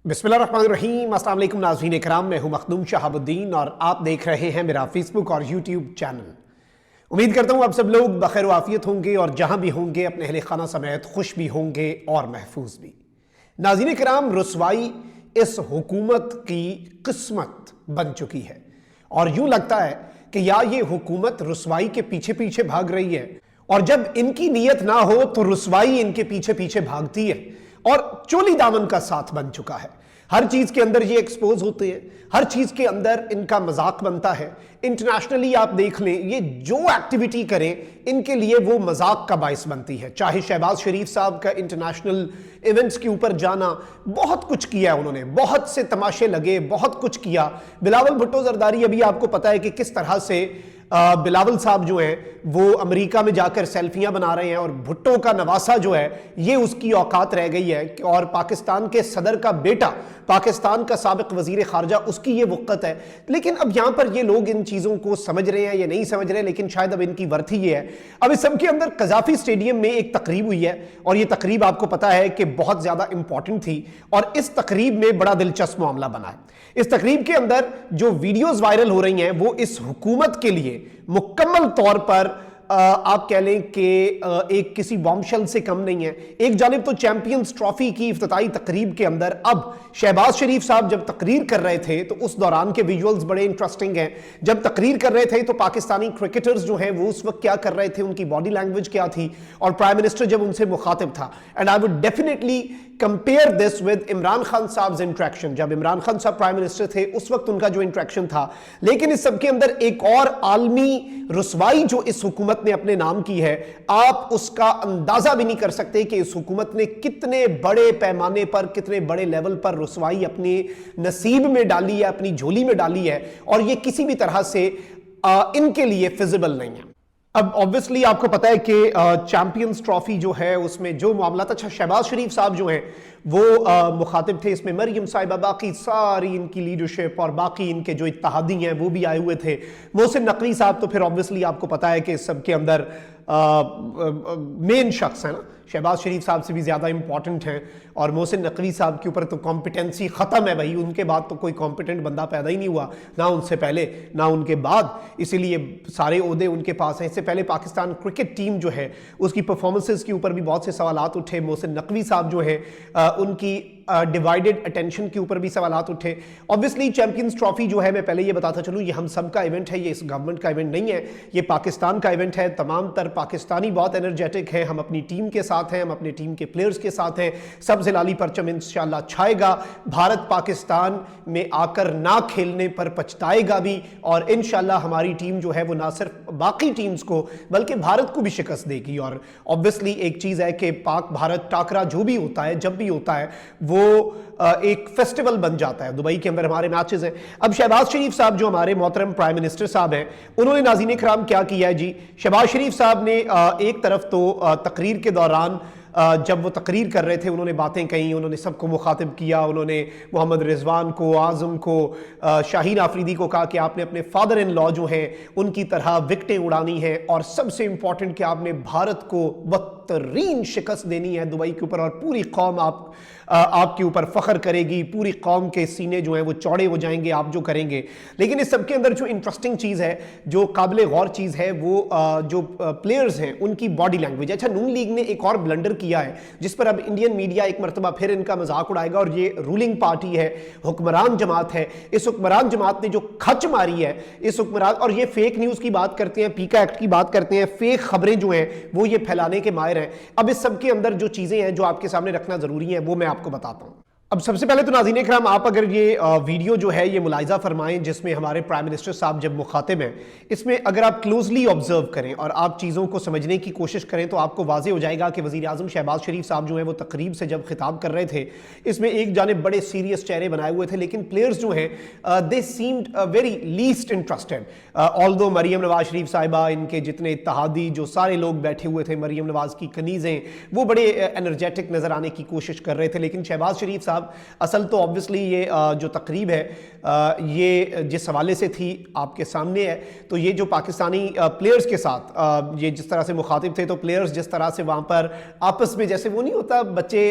बिस्मिल्लाहिर्रहमानिर्रहीम। अस्सलाम वालेकुम नाज़रीन इकराम, मैं हूं मखदूम शहाबुद्दीन और आप देख रहे हैं मेरा फेसबुक और यूट्यूब चैनल। उम्मीद करता हूं आप सब लोग बखैर आफियत होंगे और जहां भी होंगे अपने अहले खाना समेत खुश भी होंगे और महफूज भी। नाज़रीन इकराम, रुसवाई इस हुकूमत की किस्मत बन चुकी है और यूं लगता है कि या ये हुकूमत रुसवाई के पीछे पीछे भाग रही है और जब इनकी नीयत ना हो तो रुसवाई इनके पीछे पीछे भागती है और चोली दामन का साथ बन चुका है। हर चीज के अंदर ये एक्सपोज होते हैं, हर चीज के अंदर इनका मजाक बनता है। इंटरनेशनली आप देख लें, ये जो एक्टिविटी करें इनके लिए वो मजाक का बायस बनती है। चाहे शहबाज शरीफ साहब का इंटरनेशनल इवेंट्स के ऊपर जाना, बहुत कुछ किया है उन्होंने, बहुत से तमाशे लगे, बहुत कुछ किया। बिलावल भुट्टो जरदारी, अभी आपको पता है कि किस तरह से बिलावल साहब जो हैं वो अमेरिका में जाकर सेल्फियां बना रहे हैं और भुट्टो का नवासा जो है ये उसकी औकात रह गई है। और पाकिस्तान के सदर का बेटा, पाकिस्तान का साबिक वजीर खारजा, उसकी ये वक़्त है। लेकिन अब यहां पर ये लोग इन चीज़ों को समझ रहे हैं या नहीं समझ रहे, लेकिन शायद अब इनकी वर्थी ये है। अब इस सब के अंदर कज़ाफी स्टेडियम में एक तकरीब हुई है और ये तकरीब आपको पता है कि बहुत ज़्यादा इंपॉर्टेंट थी और इस तकरीब में बड़ा दिलचस्प मामला बना है। इस तकरीब के अंदर जो वीडियोस वायरल हो रही हैं वो इस हुकूमत के लिए मुकम्मल तौर पर आप कह लें कि एक किसी बॉम्बशेल से कम नहीं है। एक जानिब तो चैंपियंस ट्रॉफी की इफ्तिताई तकरीब के अंदर अब शहबाज शरीफ साहब जब तकरीर कर रहे थे तो उस दौरान के विजुअल्स बड़े इंटरेस्टिंग हैं। जब तकरीर कर रहे थे तो पाकिस्तानी क्रिकेटर्स जो हैं वो उस वक्त क्या कर रहे थे, उनकी बॉडी लैंग्वेज क्या थी, और प्राइम मिनिस्टर जब उनसे मुखातिब था। And I would definitely compare this with Imran Khan साहब इंट्रैक्शन। जब इमरान खान साहब प्राइम मिनिस्टर थे उस वक्त उनका जो इंट्रैक्शन था। लेकिन इस सब के अंदर एक और आलमी रुसवाई जो इस हुकूमत ने अपने नाम की है, आप उसका अंदाजा भी नहीं कर सकते कि इस हुकूमत ने कितने बड़े पैमाने पर, कितने बड़े लेवल पर रुसवाई अपने नसीब में डाली है, अपनी झोली में डाली है और ये किसी भी तरह से इनके लिए फिजिबल नहीं है। अब ऑब्वियसली आपको पता है कि चैंपियंस ट्रॉफी जो है उसमें जो मामला था, अच्छा शहबाज शरीफ साहब जो हैं वो मुखातिब थे इसमें, मरियम साहिबा, बाकी सारी इनकी लीडरशिप और बाकी इनके जो इत्तेहादी हैं वो भी आए हुए थे। मोहसिन नकवी साहब तो फिर ऑब्वियसली आपको पता है कि इस सब के अंदर मेन शख्स है ना, शहबाज शरीफ साहब से भी ज़्यादा इंपॉर्टेंट हैं और मोहसिन नकवी साहब के ऊपर तो कॉम्पिटेंसी ख़त्म है भाई। उनके बाद तो कोई कॉम्पिटेंट बंदा पैदा ही नहीं हुआ, ना उनसे पहले ना उनके बाद, इसीलिए सारे ओहदे उनके पास हैं। इससे पहले पाकिस्तान क्रिकेट टीम जो है उसकी परफॉर्मेंसेस के ऊपर भी बहुत से सवालात उठे। मोहसिन नकवी साहब जो हैं उनकी डिवाइडेड अटेंशन के ऊपर भी सवालात उठे। ऑब्वियसली चैंपियंस ट्रॉफी जो है, मैं पहले ये बताता चलूँ, ये हम सब का इवेंट है, ये इस गवर्नमेंट का इवेंट नहीं है, ये पाकिस्तान का इवेंट है। तमाम तर पाकिस्तानी बहुत एनर्जेटिक हैं, हम अपनी टीम के साथ हैं, हम अपने टीम के प्लेयर्स के साथ हैं। सब्ज़ लाली परचम इंशाल्लाह छाएगा, भारत पाकिस्तान में आकर ना खेलने पर पछताएगा भी और इंशाल्लाह हमारी टीम जो है वो ना सिर्फ बाकी टीम्स को बल्कि भारत को भी शिकस्त देगी। और ऑब्वियसली एक चीज़ है कि पाक भारत टाकरा जो भी होता है, जब भी होता है, वो एक फेस्टिवल बन जाता है। दुबई के अंदर हमारे मैचेस हैं। अब शहबाज शरीफ साहब जो हमारे मोहतरम प्राइम मिनिस्टर साहब हैं, उन्होंने नाज़रीन इकराम क्या किया है जी, शहबाज शरीफ साहब ने एक तरफ तो तकरीर के दौरान जब वो तकरीर कर रहे थे उन्होंने बातें कही, उन्होंने सबको मुखातिब किया, उन्होंने मोहम्मद रिजवान को, आज़म को, शाहीन आफरीदी को कहा कि आपने अपने फादर इन लॉ जो हैं उनकी तरह विकटें उड़ानी है और सबसे इंपॉर्टेंट कि आपने भारत को बदतरीन शिकस्त देनी है दुबई के ऊपर और पूरी कौम आपके ऊपर फख्र करेगी, पूरी कौम के सीने जो हैं वो चौड़े हो जाएंगे आप जो करेंगे। लेकिन इस सब के अंदर जो इंटरेस्टिंग चीज़ है, जो काबिल गौर चीज़ है, वो जो प्लेयर्स हैं उनकी बॉडी लैंग्वेज। अच्छा, नून लीग ने एक और ब्लंडर किया है जिस पर अब इंडियन मीडिया एक मरतबा फिर इनका मजाक उड़ाएगा और ये रूलिंग पार्टी है, हुक्मरान जमात है। इस हुक्मरान जमात ने जो खच मारी है, इस हुक्मरान, और ये फेक न्यूज़ की बात करते हैं, पीका एक्ट की बात करते हैं, फेक खबरें जो हैं वो ये फैलाने के माहिर हैं। अब इस सब के अंदर जो चीज़ें हैं जो आपके सामने रखना ज़रूरी है वो मैं आपको बताता हूं। अब सबसे पहले तो नाज़रीन इकराम, आप अगर ये वीडियो जो है ये मुलाहिज़ा फरमाएं जिसमें हमारे प्राइम मिनिस्टर साहब जब मुखातिब हैं, इसमें अगर आप क्लोजली ऑब्जर्व करें और आप चीज़ों को समझने की कोशिश करें तो आपको वाज़े हो जाएगा कि वज़ीर आज़म शहबाज शरीफ साहब जो हैं वो तकरीब से जब खिताब कर रहे थे, इसमें एक जानिब बड़े सीरियस चेहरे बनाए हुए थे, लेकिन प्लेयर्स जो हैं they seemed very least interested. Although Maryam Nawaz Sharif साहिबा, इनके जितने इत्तेहादी जो सारे लोग बैठे हुए थे, मरियम नवाज की कनीज़ें, वो बड़े एनर्जेटिक नज़र आने की कोशिश कर रहे थे, लेकिन शहबाज शरीफ साहब साहब, असल तो ऑब्वियसली ये जो तकरीब है ये जिस हवाले से थी आपके सामने है, तो ये जो पाकिस्तानी प्लेयर्स के साथ ये जिस तरह से मुखातिब थे, तो प्लेयर्स जिस तरह से वहाँ पर आपस में, जैसे वो नहीं होता बच्चे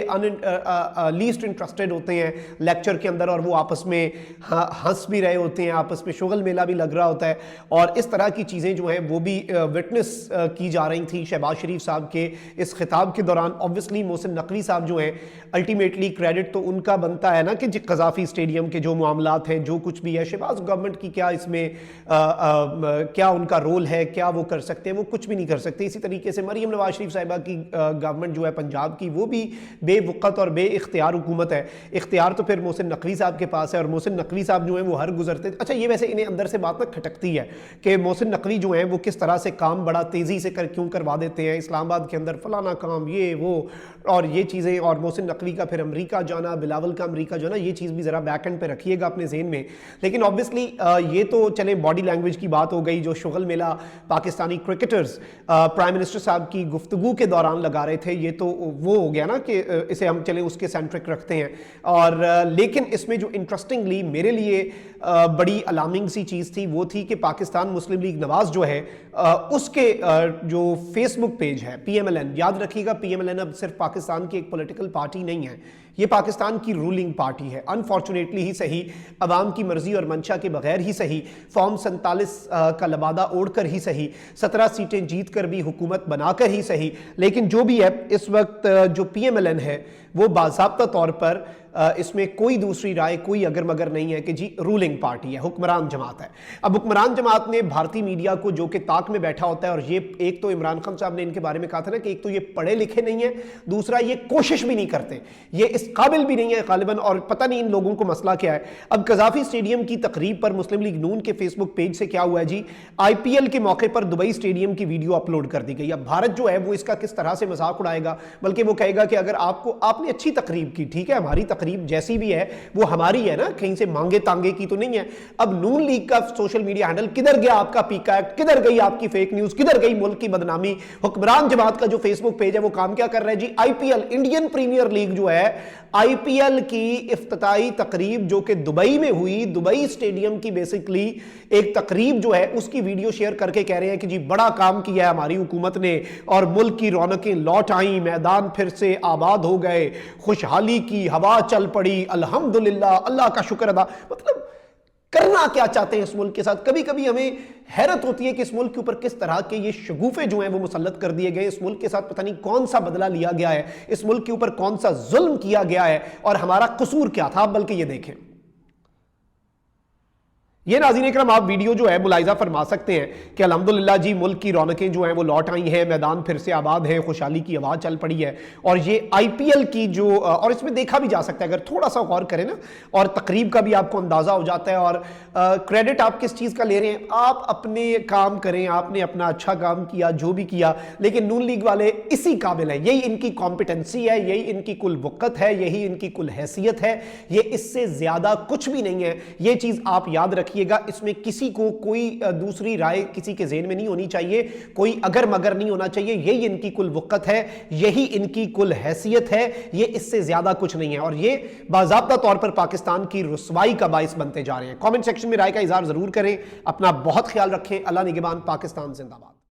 लीस्ट इंटरेस्टेड होते हैं लेक्चर के अंदर और वो आपस में हंस भी रहे होते हैं, आपस में शुगल मेला भी लग रहा होता है, और इस तरह की चीज़ें जो हैं वो भी विटनेस की जा रही थी शहबाज शरीफ साहब के इस खिताब के दौरान। ऑब्वियसली मोहसिन नकवी साहब जो हैं, अल्टीमेटली क्रेडिट तो उनका बनता है ना कि कज़ाफ़ी स्टेडियम के जो मामलात हैं, जो कुछ भी है, शहबाज गवर्नमेंट की क्या इसमें क्या उनका रोल है, क्या वो कर सकते हैं, वो कुछ भी नहीं कर सकते। इसी तरीके से मरीम नवाज शरीफ साहिबा की गवर्नमेंट जो है पंजाब की, वो भी बेवक़्त और बे इख्तियार हुकूमत है। इख्तियार तो फिर मोहसिन नकवी साहब के पास है, और मोहसिन नकवी साहब जो है वो हर गुजरते, अच्छा ये वैसे इन्हें अंदर से बात ना खटकती है कि मोहसिन नकवी जो है वो किस तरह से काम बड़ा तेज़ी से क्यों करवा देते हैं इस्लामाबाद के अंदर, फलाना काम, ये वो और ये चीज़ें, और मोहसिन नकवी का फिर अमेरिका जाना, बिलावल का अमेरिका जाना, ये चीज़ भी ज़रा बैक एंड पे रखिएगा अपने ज़हन में। लेकिन ऑब्वियसली ये तो चले बॉडी लैंग्वेज की बात हो गई, जो शुगल मेला पाकिस्तानी क्रिकेटर्स प्राइम मिनिस्टर साहब की गुफ्तगू के दौरान लगा रहे थे, ये तो वो हो गया ना कि इसे हम चले उसके सेंट्रिक रखते हैं। और लेकिन इसमें जो इंटरेस्टिंगली मेरे लिए बड़ी अलार्मिंग सी चीज़ थी, वो थी कि पाकिस्तान मुस्लिम लीग नवाज जो है उसके जो फेसबुक पेज है PMLN, याद रखिएगा PMLN अब सिर्फ पाकिस्तान की एक पॉलिटिकल पार्टी नहीं है, ये पाकिस्तान की रूलिंग पार्टी है। अनफॉर्चुनेटली ही सही, अवाम की मर्जी और मंशा के बगैर ही सही, फॉर्म 47 का लबादा ओढ़कर ही सही, 17 सीटें जीत कर भी हुकूमत बनाकर ही सही, लेकिन जो भी है इस वक्त जो PMLN है वो बाज़ाब्ता तौर पर इसमें कोई दूसरी राय, कोई अगर मगर नहीं है कि जी रूलिंग पार्टी है, हुक्मरान जमात है। अब हुक्मरान जमात ने भारतीय मीडिया को, जो कि ताक में बैठा होता है, और ये एक तो इमरान खान साहब ने इनके बारे में कहा था ना कि एक तो ये पढ़े लिखे नहीं है, दूसरा ये कोशिश भी नहीं करते, ये इस काबिल भी नहीं है गालिबन, और पता नहीं इन लोगों को मसला क्या है। अब कज़ाफ़ी स्टेडियम की तकरीब पर मुस्लिम लीग नून के फेसबुक पेज से क्या हुआ है जी, IPL के मौके पर दुबई स्टेडियम की वीडियो अपलोड कर दी गई। अब भारत जो है वो इसका किस तरह से मजाक उड़ाएगा, बल्कि वो कहेगा कि अगर आपने अच्छी तकरीब की, ठीक है, हमारी तकरीब जैसी भी है वो हमारी है ना, कहीं से मांगे तांगे की तो नहीं है। अब नून लीग का सोशल मीडिया हैंडल, किधर गया आपका पीका एक्ट, किधर गई आपकी फेक न्यूज, किधर गई मुल्क की बदनामी। हुक्मरान जमात का जो फेसबुक पेज है वो काम क्या कर रहा है जी, IPL इंडियन प्रीमियर लीग जो है, IPL की इफ्तिताई तकरीब जो कि दुबई में हुई, दुबई स्टेडियम की बेसिकली एक तकरीब जो है उसकी वीडियो शेयर करके कह रहे हैं कि जी बड़ा काम किया है हमारी हुकूमत ने, और मुल्क की रौनकें लौट आई, मैदान फिर से आबाद हो गए, खुशहाली की हवा चल पड़ी, अल्हम्दुलिल्लाह, अल्लाह का शुक्र अदा। मतलब करना क्या चाहते हैं इस मुल्क के साथ। कभी कभी हमें हैरत होती है कि इस मुल्क के ऊपर किस तरह के ये शगुफे जो हैं वो मुसल्लत कर दिए गए। इस मुल्क के साथ पता नहीं कौन सा बदला लिया गया है, इस मुल्क के ऊपर कौन सा जुल्म किया गया है, और हमारा कसूर क्या था। बल्कि ये देखें, ये नाज़रीन इकराम आप वीडियो जो है मुलाहिजा फरमा सकते हैं कि अल्हम्दुलिल्लाह जी मुल्क की रौनकें जो हैं वो लौट आई हैं, मैदान फिर से आबाद है, खुशहाली की आवाज़ चल पड़ी है। और ये IPL की जो, और इसमें देखा भी जा सकता है अगर थोड़ा सा गौर करें ना, और तकरीब का भी आपको अंदाज़ा हो जाता है। और क्रेडिट आप किस चीज़ का ले रहे हैं, आप अपने काम करें, आपने अपना अच्छा काम किया, जो भी किया, लेकिन नून लीग वाले इसी काबिल है, यही इनकी कॉम्पिटेंसी है, यही इनकी कुल वक़्त है, यही इनकी कुल हैसियत है, ये इससे ज़्यादा कुछ भी नहीं है। ये चीज़ आप याद रखिए, इसमें किसी को कोई दूसरी राय किसी के ज़हन में नहीं होनी चाहिए, कोई अगर मगर नहीं होना चाहिए। यही इनकी कुल वक़्त है, यही इनकी कुल हैसियत है, ये इससे ज्यादा कुछ नहीं है, और ये बाज़ाब्ता तौर पर पाकिस्तान की रुसवाई का बाइस बनते जा रहे हैं। कमेंट सेक्शन में राय का इजहार जरूर करें। अपना बहुत ख्याल रखें। अल्लाह निगहबान। पाकिस्तान जिंदाबाद।